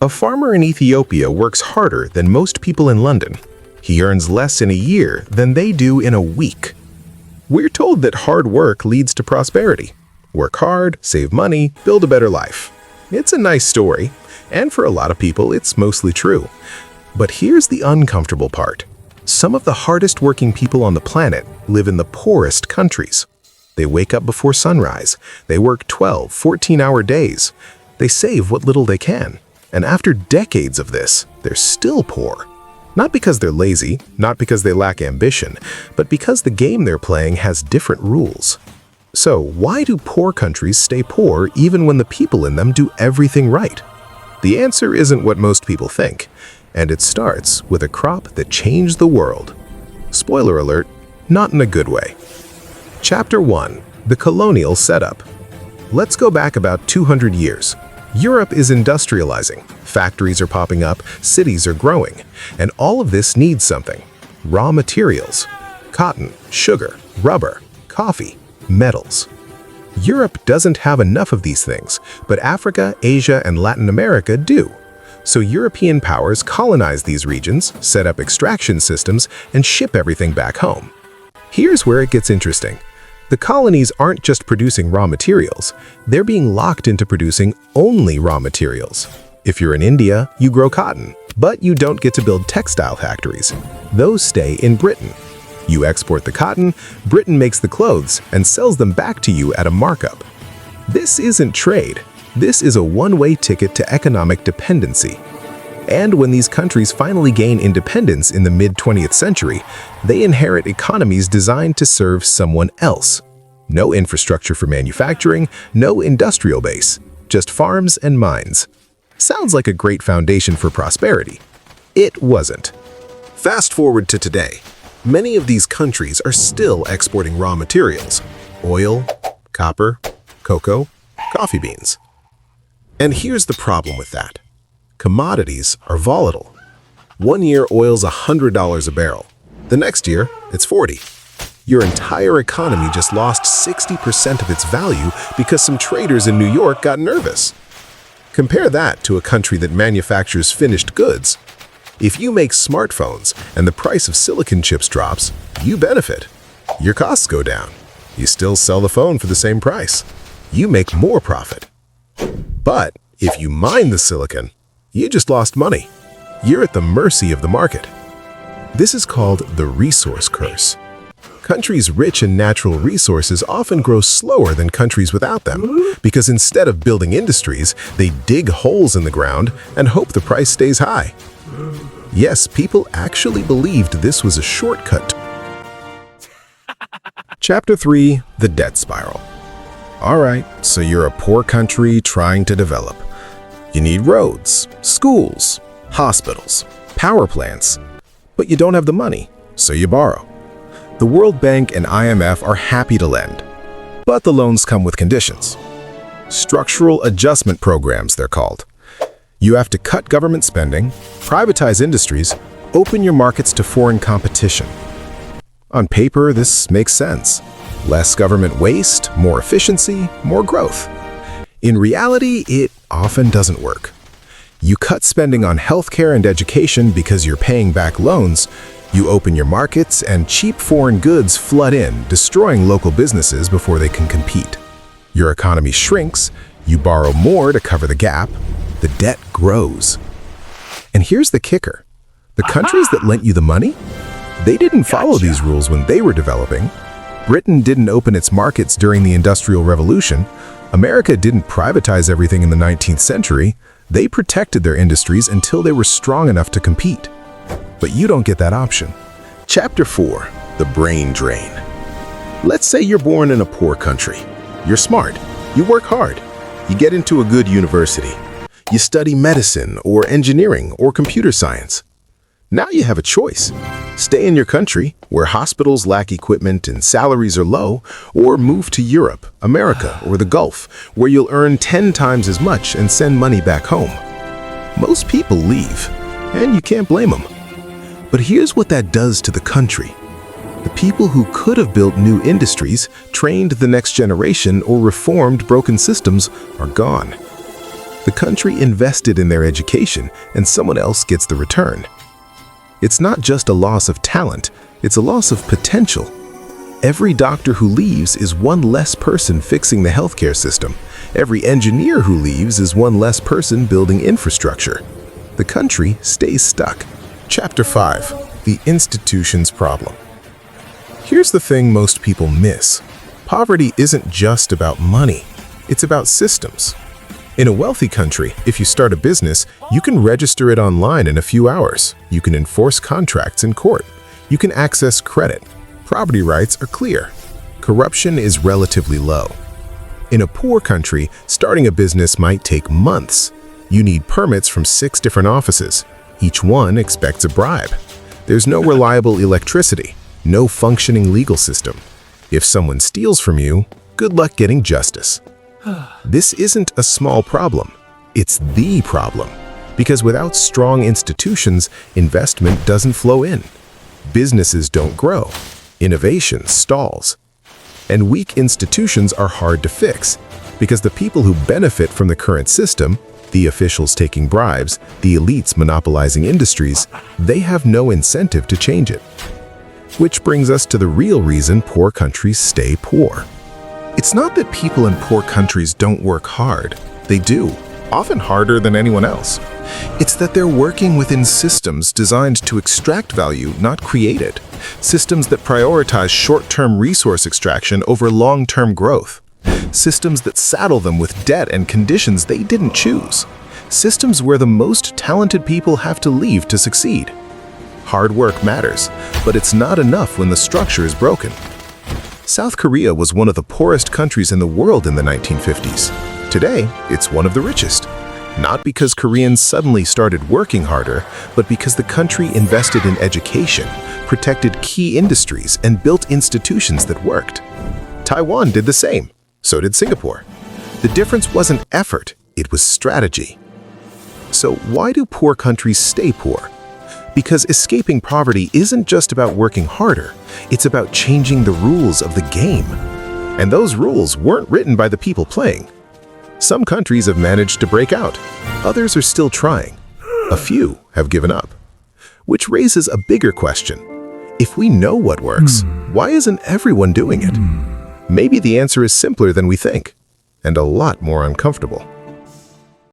A farmer in Ethiopia works harder than most people in London. He earns less in a year than they do in a week. We're told that hard work leads to prosperity. Work hard, save money, build a better life. It's a nice story, and for a lot of people, it's mostly true. But here's the uncomfortable part. Some of the hardest working people on the planet live in the poorest countries. They wake up before sunrise. They work 12, 14-hour days. They save what little they can. And after decades of this, they're still poor. Not because they're lazy, not because they lack ambition, but because the game they're playing has different rules. So why do poor countries stay poor even when the people in them do everything right? The answer isn't what most people think, and it starts with a crop that changed the world. Spoiler alert, not in a good way. Chapter 1. The Colonial Setup. Let's go back about 200 years. Europe is industrializing. Factories are popping up, cities are growing, and all of this needs something. Raw materials. Cotton, sugar, rubber, coffee, metals. Europe doesn't have enough of these things, but Africa, Asia, and Latin America do. So European powers colonize these regions, set up extraction systems, and ship everything back home. Here's where it gets interesting. The colonies aren't just producing raw materials, they're being locked into producing only raw materials. If you're in India, you grow cotton, but you don't get to build textile factories. Those stay in Britain. You export the cotton, Britain makes the clothes and sells them back to you at a markup. This isn't trade. This is a one-way ticket to economic dependency. And when these countries finally gain independence in the mid-20th century, they inherit economies designed to serve someone else. No infrastructure for manufacturing, no industrial base, just farms and mines. Sounds like a great foundation for prosperity. It wasn't. Fast forward to today. Many of these countries are still exporting raw materials: oil, copper, cocoa, coffee beans. And here's the problem with that. Commodities are volatile. One year, oil's $100 a barrel. The next year, it's $40. Your entire economy just lost 60% of its value because some traders in New York got nervous. Compare that to a country that manufactures finished goods. If you make smartphones and the price of silicon chips drops, you benefit. Your costs go down. You still sell the phone for the same price. You make more profit. But if you mine the silicon, you just lost money. You're at the mercy of the market. This is called the resource curse. Countries rich in natural resources often grow slower than countries without them, because instead of building industries, they dig holes in the ground and hope the price stays high. Yes, people actually believed this was a shortcut. Chapter 3. The Debt Spiral. Alright, so you're a poor country trying to develop. You need roads, schools, hospitals, power plants, but you don't have the money, so you borrow. The World Bank and IMF are happy to lend, but the loans come with conditions. Structural adjustment programs, they're called. You have to cut government spending, privatize industries, open your markets to foreign competition. On paper, this makes sense. Less government waste, more efficiency, more growth. In reality, it often doesn't work. You cut spending on healthcare and education because you're paying back loans. You open your markets and cheap foreign goods flood in, destroying local businesses before they can compete. Your economy shrinks. You borrow more to cover the gap. The debt grows. And here's the kicker. The countries that lent you the money, they didn't follow these rules when they were developing. Britain didn't open its markets during the Industrial Revolution. America didn't privatize everything in the 19th century. They protected their industries until they were strong enough to compete. But you don't get that option. Chapter 4. The Brain Drain. Let's say you're born in a poor country. You're smart. You work hard. You get into a good university. You study medicine or engineering or computer science. Now you have a choice. Stay in your country, where hospitals lack equipment and salaries are low, or move to Europe, America, or the Gulf, where you'll earn 10 times as much and send money back home. Most people leave, and you can't blame them. But here's what that does to the country. The people who could have built new industries, trained the next generation, or reformed broken systems are gone. The The country invested in their education, and someone else gets the return. It's not just a loss of talent, it's a loss of potential. Every doctor who leaves is one less person fixing the healthcare system. Every engineer who leaves is one less person building infrastructure. The country stays stuck. Chapter 5. The Institutions Problem. Here's the thing most people miss. Poverty isn't just about money. It's about systems. In a wealthy country, if you start a business, you can register it online in a few hours. You can enforce contracts in court. You can access credit. Property rights are clear. Corruption is relatively low. In a poor country, starting a business might take months. You need permits from 6 different offices. Each one expects a bribe. There's no reliable electricity, no functioning legal system. If someone steals from you, good luck getting justice. This isn't a small problem. It's the problem. Because without strong institutions, investment doesn't flow in. Businesses don't grow. Innovation stalls. And weak institutions are hard to fix, because the people who benefit from the current system, the officials taking bribes, the elites monopolizing industries, they have no incentive to change it. Which brings us to the real reason poor countries stay poor. It's not that people in poor countries don't work hard. They do, often harder than anyone else. It's that they're working within systems designed to extract value, not create it. Systems that prioritize short-term resource extraction over long-term growth. Systems that saddle them with debt and conditions they didn't choose. Systems where the most talented people have to leave to succeed. Hard work matters, but it's not enough when the structure is broken. South Korea was one of the poorest countries in the world in the 1950s. Today, it's one of the richest. Not because Koreans suddenly started working harder, but because the country invested in education, protected key industries, and built institutions that worked. Taiwan did the same. So did Singapore. The difference wasn't effort, it was strategy. So why do poor countries stay poor? Because escaping poverty isn't just about working harder, it's about changing the rules of the game. And those rules weren't written by the people playing. Some countries have managed to break out. Others are still trying. A few have given up. Which raises a bigger question. If we know what works, why isn't everyone doing it? Maybe the answer is simpler than we think, and a lot more uncomfortable.